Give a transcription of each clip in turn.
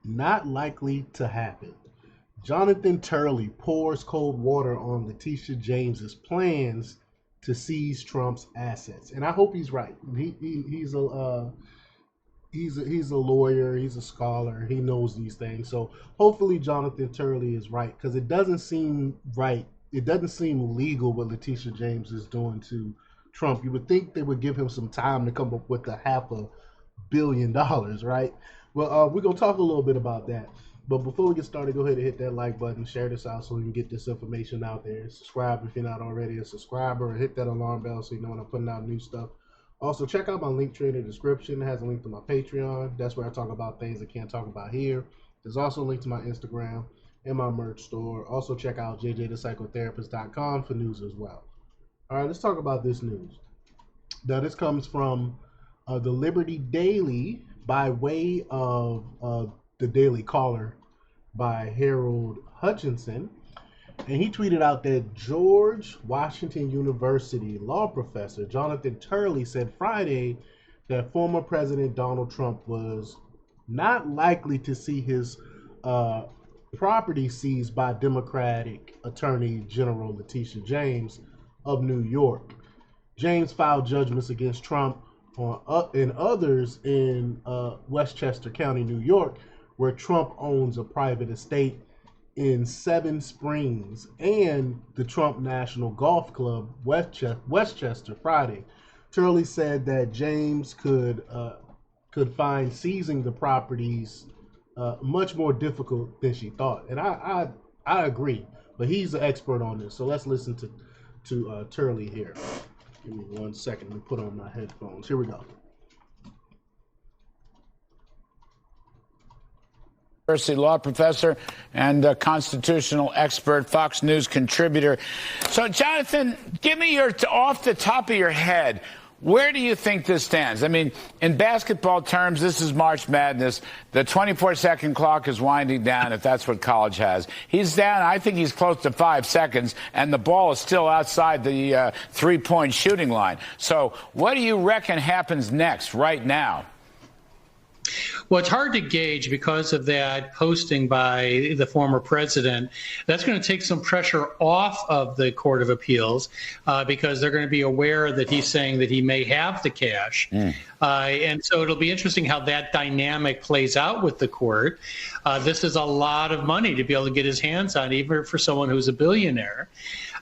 Not likely to happen. Jonathan Turley pours cold water on Letitia James's plans to seize Trump's assets, and I hope he's right. He's a lawyer. He's a scholar. He knows these things. So hopefully Jonathan Turley is right, because it doesn't seem right. It doesn't seem legal what Letitia James is doing to Trump. You would think they would give him some time to come up with a $500 million, right? Well, we're gonna talk a little bit about that. But before we get started, go ahead and hit that like button, share this out so we can get this information out there. Subscribe if you're not already a subscriber, and hit that alarm bell so you know when I'm putting out new stuff. Also, check out my link tree in the description. It has a link to my Patreon. That's where I talk about things I can't talk about here. There's also a link to my Instagram and my merch store. Also, check out jjthepsychotherapist.com for news as well. All right, let's talk about this news. Now, this comes from the Liberty Daily by way of the Daily Caller by Harold Hutchinson. And he tweeted out that George Washington University law professor Jonathan Turley said Friday that former President Donald Trump was not likely to see his property seized by Democratic Attorney General Letitia James of New York. James filed judgments against Trump and others in Westchester County, New York, where Trump owns a private estate in Seven Springs, and the Trump National Golf Club, Westchester, Friday. Turley said that James could find seizing the properties much more difficult than she thought, and I agree. But he's an expert on this, so let's listen to Turley here. Give me 1 second. Let me put on my headphones. Here we go. University law professor and a constitutional expert, Fox News contributor. So, Jonathan, give me your, off the top of your head, where do you think this stands? I mean, in basketball terms, this is March Madness. The 24-second clock is winding down, if that's what college has. He's down, I think he's close to 5 seconds, and the ball is still outside the three-point shooting line. So what do you reckon happens next, right now? Well, it's hard to gauge because of that posting by the former president. That's going to take some pressure off of the Court of Appeals because they're going to be aware that he's saying that he may have the cash. And so it'll be interesting how that dynamic plays out with the court. This is a lot of money to be able to get his hands on, even for someone who's a billionaire.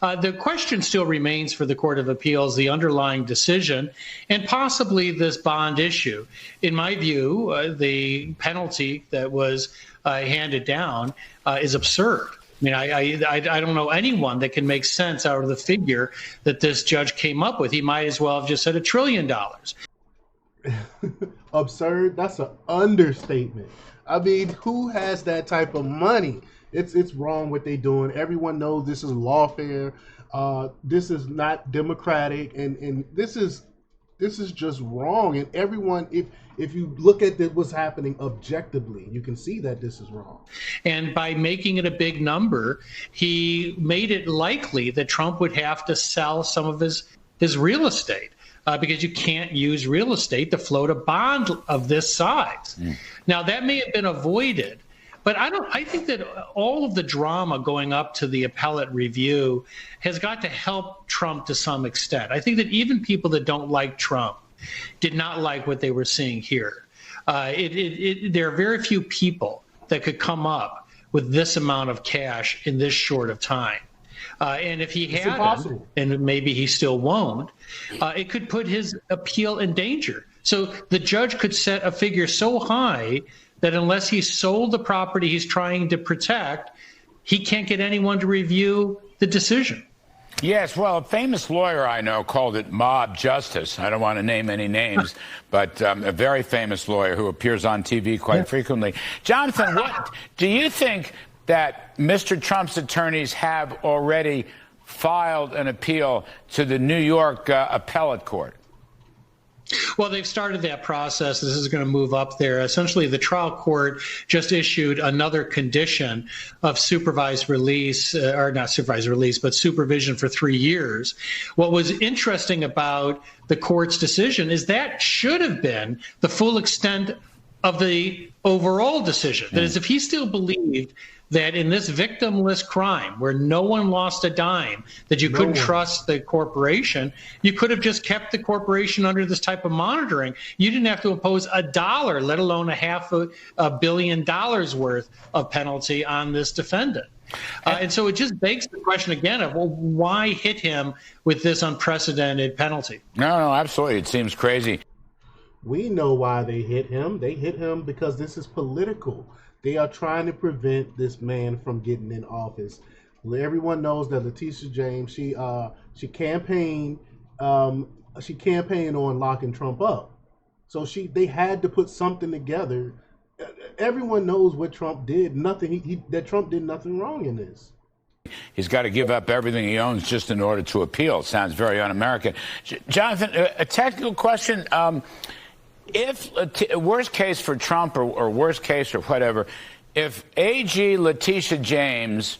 The question still remains for the Court of Appeals, the underlying decision, and possibly this bond issue. In my view, the penalty that was handed down is absurd. I mean, I don't know anyone that can make sense out of the figure that this judge came up with. He might as well have just said $1 trillion. Absurd? That's an understatement. I mean, who has that type of money? It's wrong what they're doing. Everyone knows this is lawfare. This is not democratic, and this is just wrong. And everyone, if you look at what's happening objectively, you can see that this is wrong. And by making it a big number, he made it likely that Trump would have to sell some of his real estate. Because you can't use real estate to float a bond of this size. Now, that may have been avoided, but I think that all of the drama going up to the appellate review has got to help Trump to some extent. I think that even people that don't like Trump did not like what they were seeing here. There are very few people that could come up with this amount of cash in this short of time. And if he hadn't, and maybe he still won't, it could put his appeal in danger. So the judge could set a figure so high that unless he sold the property he's trying to protect, he can't get anyone to review the decision. Yes, well, a famous lawyer I know called it mob justice. I don't want to name any names, but a very famous lawyer who appears on TV quite frequently. Jonathan, what do you think that Mr. Trump's attorneys have already filed an appeal to the New York appellate court? Well, they've started that process. This is going to move up there. Essentially, the trial court just issued another condition of supervised release, or not supervised release, but supervision for 3 years. What was interesting about the court's decision is that should have been the full extent of the overall decision. That is, if he still believed that in this victimless crime where no one lost a dime, that you couldn't trust the corporation, you could have just kept the corporation under this type of monitoring. You didn't have to impose $1, let alone $500 million worth of penalty on this defendant. And so it just begs the question again of, well, why hit him with this unprecedented penalty? No, absolutely. It seems crazy. We know why they hit him. They hit him because this is political. They are trying to prevent this man from getting in office. Everyone knows that Letitia James, she campaigned on locking Trump up. So they had to put something together. Everyone knows what Trump did. That Trump did nothing wrong in this. He's got to give up everything he owns just in order to appeal. Sounds very un-American. Jonathan, a technical question. If worst case for Trump or worst case or whatever, if AG Letitia James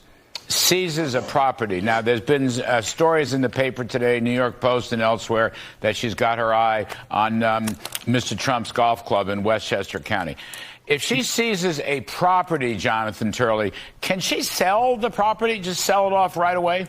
seizes a property. Now, there's been stories in the paper today, New York Post and elsewhere, that she's got her eye on Mr. Trump's golf club in Westchester County. If she seizes a property, Jonathan Turley, can she sell the property, just sell it off right away?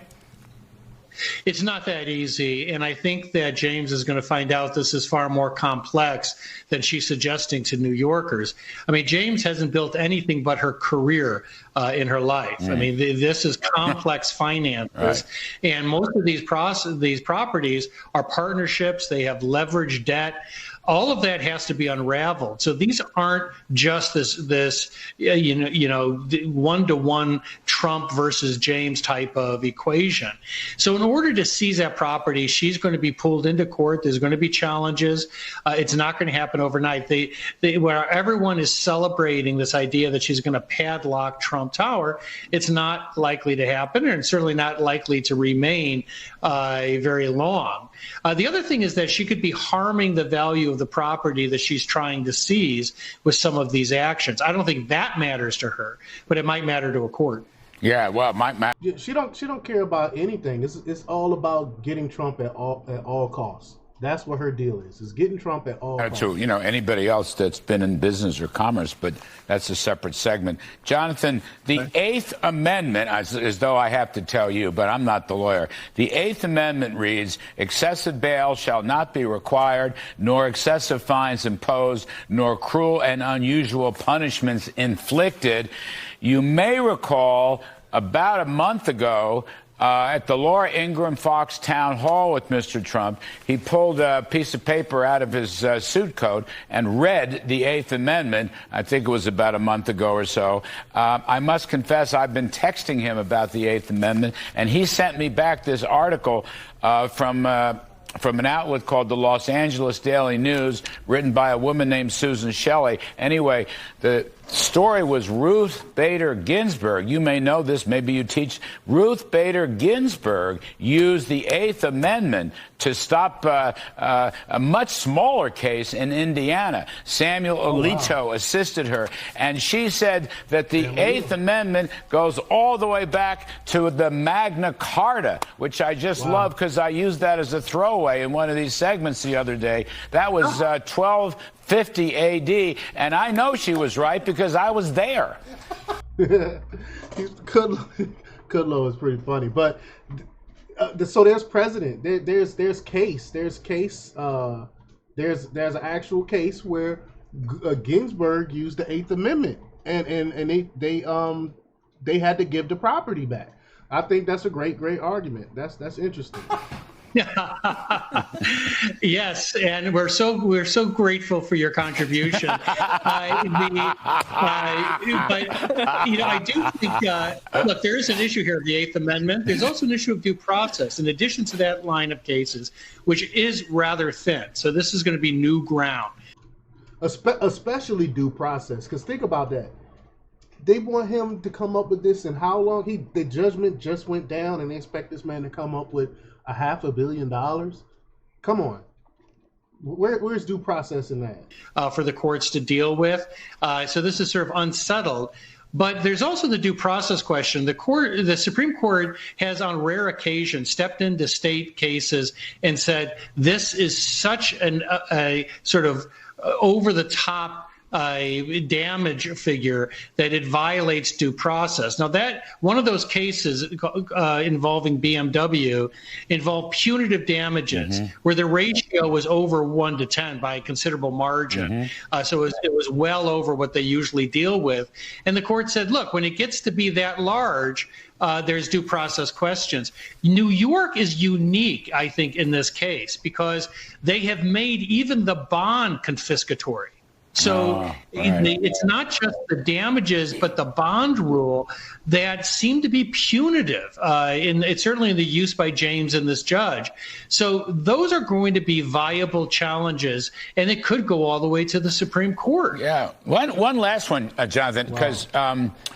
It's not that easy, and I think that James is going to find out this is far more complex than she's suggesting to New Yorkers. I mean, James hasn't built anything but her career in her life. I mean, this is complex finances, and most of these properties are partnerships. They have leveraged debt. All of that has to be unraveled. So these aren't just this one-to-one Trump versus James type of equation. So in order to seize that property, she's going to be pulled into court. There's going to be challenges. It's not going to happen overnight. Where everyone is celebrating this idea that she's going to padlock Trump Tower, it's not likely to happen, and certainly not likely to remain very long. The other thing is that she could be harming the value of the property that she's trying to seize with some of these actions. I don't think that matters to her, but it might matter to a court. Yeah, well, it might matter. She don't care about anything. It's all about getting Trump at all costs. That's what her deal is getting Trump at all costs. To anybody else that's been in business or commerce, but that's a separate segment. Jonathan, the Eighth Amendment, as though I have to tell you, but I'm not the lawyer. The Eighth Amendment reads, excessive bail shall not be required, nor excessive fines imposed, nor cruel and unusual punishments inflicted. You may recall about a month ago, at the Laura Ingraham Fox town hall with Mr. Trump, he pulled a piece of paper out of his suit coat and read the Eighth Amendment. I think it was about a month ago or so. I must confess, I've been texting him about the Eighth Amendment, and he sent me back this article from an outlet called the Los Angeles Daily News, written by a woman named Susan Shelley. Anyway, the story was Ruth Bader Ginsburg. You may know this, maybe you teach. Ruth Bader Ginsburg used the Eighth Amendment to stop a much smaller case in Indiana. Samuel Alito assisted her, and she said that the Eighth Amendment goes all the way back to the Magna Carta, which I just love because I used that as a throwaway in one of these segments the other day. That was 1250 AD, and I know she was right because I was there. Kudlow is pretty funny, but so there's precedent. There's case. There's an actual case where Ginsburg used the Eighth Amendment, and they had to give the property back. I think that's a great argument. That's interesting. Yes, and we're so grateful for your contribution. But I do think, look, there is an issue here of the Eighth Amendment. There's also an issue of due process, in addition to that line of cases, which is rather thin. So this is going to be new ground. Especially due process, because think about that. They want him to come up with this in how long? The judgment just went down, and they expect this man to come up with $500 million. Come on. Where's due process in that? For the courts to deal with. So this is sort of unsettled. But there's also the due process question. The Supreme Court has on rare occasions stepped into state cases and said, this is such a sort of over-the-top damage figure that it violates due process. Now, that one of those cases involving BMW involved punitive damages, where the ratio was over 1 to 10 by a considerable margin. So it was well over what they usually deal with. And the court said, look, when it gets to be that large, there's due process questions. New York is unique, I think, in this case, because they have made even the bond confiscatory. So it's not just the damages, but the bond rule that seem to be punitive. It's certainly in the use by James and this judge. So those are going to be viable challenges, and it could go all the way to the Supreme Court. Yeah. One last one, Jonathan, because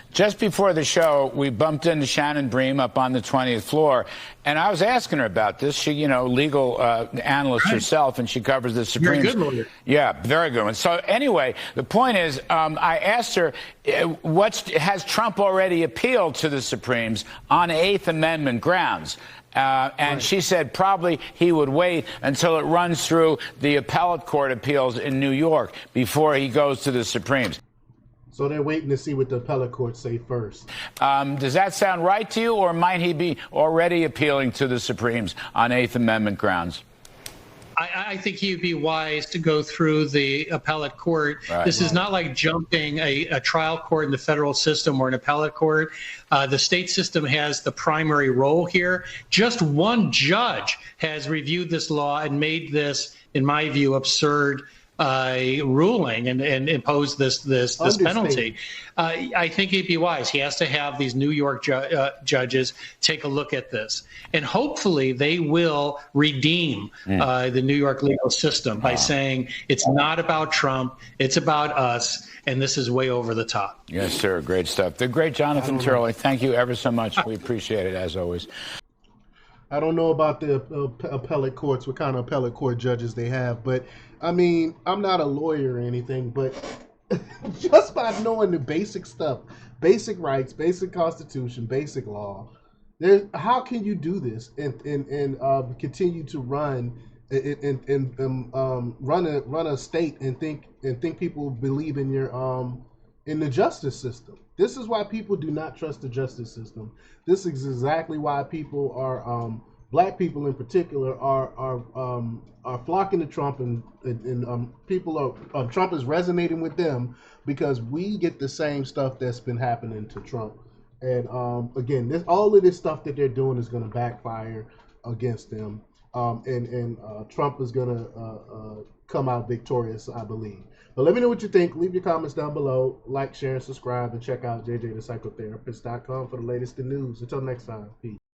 just before the show, we bumped into Shannon Bream up on the 20th floor, and I was asking her about this. She, legal analyst herself, and she covers the Supreme. Very good lawyer. Yeah, very good one. So anyway, the point is, I asked her, has Trump already appealed to the Supremes on Eighth Amendment grounds? And she said probably he would wait until it runs through the appellate court appeals in New York before he goes to the Supremes. So they're waiting to see what the appellate courts say first. Does that sound right to you, or might he be already appealing to the Supremes on Eighth Amendment grounds? I think he'd be wise to go through the appellate court. Right. This is not like jumping a trial court in the federal system or an appellate court. The state system has the primary role here. Just one judge has reviewed this law and made this, in my view, absurd ruling and imposed this penalty. I think he'd be wise. He has to have these New York judges take a look at this, and hopefully they will redeem the New York legal system by saying it's not about Trump, it's about us, and this is way over the top. Yes, sir. Great stuff. The great Jonathan Turley. Thank you ever so much. We appreciate it as always. I don't know about the appellate courts, what kind of appellate court judges they have, but I mean, I'm not a lawyer or anything, but just by knowing the basic stuff, basic rights, basic constitution, basic law, how can you do this and continue to run run a state and think people believe in your in the justice system? This is why people do not trust the justice system. This is exactly why people are, black people in particular, are flocking to Trump, and people are Trump is resonating with them because we get the same stuff that's been happening to Trump. And again, all of this stuff that they're doing is going to backfire against them, and Trump is going to come out victorious, I believe. But let me know what you think. Leave your comments down below. Like, share, and subscribe, and check out jjthepsychotherapist.com for the latest in news. Until next time, peace.